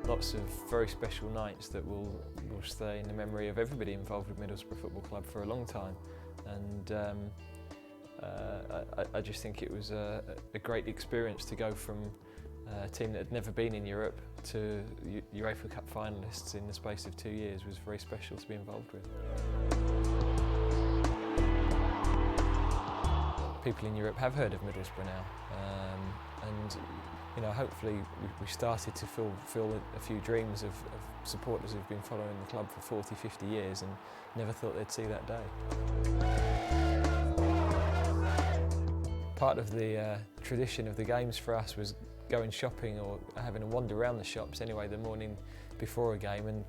Lots of very special nights that will stay in the memory of everybody involved with Middlesbrough Football Club for a long time. And I just think it was a great experience to go from a team that had never been in Europe to UEFA Cup finalists in the space of 2 years. Was very special to be involved with. People in Europe have heard of Middlesbrough now, and you know, hopefully we started to fill a few dreams of supporters who've been following the club for 40, 50 years and never thought they'd see that day. Part of the tradition of the games for us was going shopping or having a wander around the shops anyway the morning before a game, and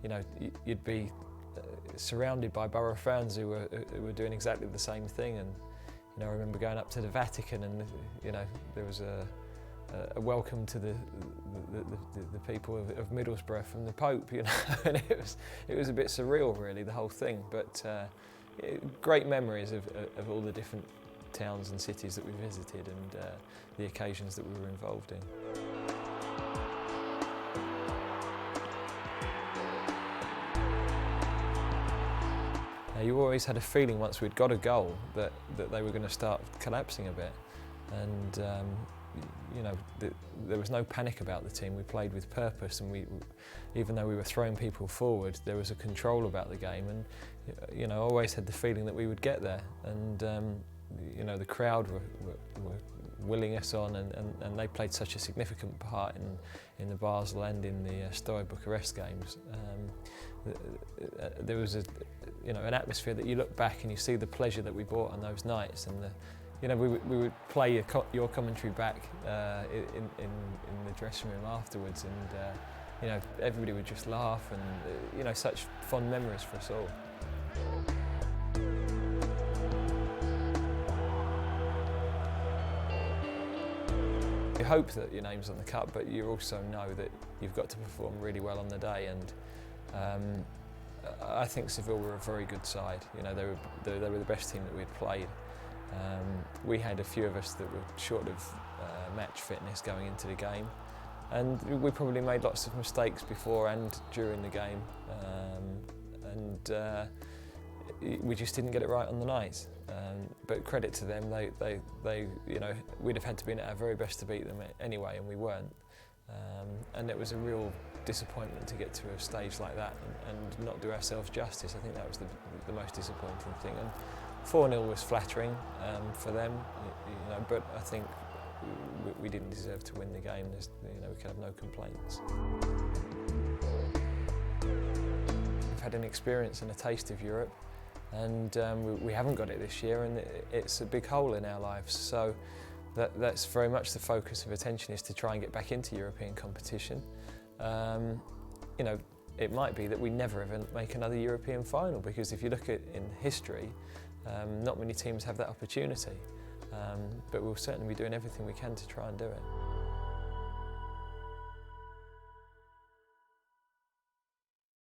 you know, you'd be surrounded by Borough fans who were doing exactly the same thing. And you know, I remember going up to the Vatican, and you know, there was a welcome to the people of Middlesbrough from the Pope, you know, and it was a bit surreal really, the whole thing. But great memories of all the different towns and cities that we visited and the occasions that we were involved in. You always had a feeling once we'd got a goal that they were going to start collapsing a bit, and you know, there was no panic about the team. We played with purpose, and even though we were throwing people forward, there was a control about the game, and you know, I always had the feeling that we would get there. And you know, the crowd were willing us on, and they played such a significant part in the Basel and in the Steaua Bucharest games. There was an atmosphere that you look back and you see the pleasure that we brought on those nights, and you know, we would play your commentary back in the dressing room afterwards, and you know, everybody would just laugh, and you know, such fond memories for us all. You hope that your name's on the cup, but you also know that you've got to perform really well on the day. And I think Seville were a very good side. You know, they were the best team that we'd played. We had a few of us that were short of match fitness going into the game, and we probably made lots of mistakes before and during the game, and we just didn't get it right on the night. But credit to them, they you know, we'd have had to be at our very best to beat them anyway, and we weren't. And it was a real disappointment to get to a stage like that and not do ourselves justice. I think that was the most disappointing thing. And 4-0 was flattering for them, you know, but I think we didn't deserve to win the game. You know, we could have no complaints. We've had an experience and a taste of Europe, and we haven't got it this year, and it's a big hole in our lives. So that's very much the focus of attention, is to try and get back into European competition. You know, it might be that we never ever make another European final, because if you look at in history, not many teams have that opportunity. But we'll certainly be doing everything we can to try and do it.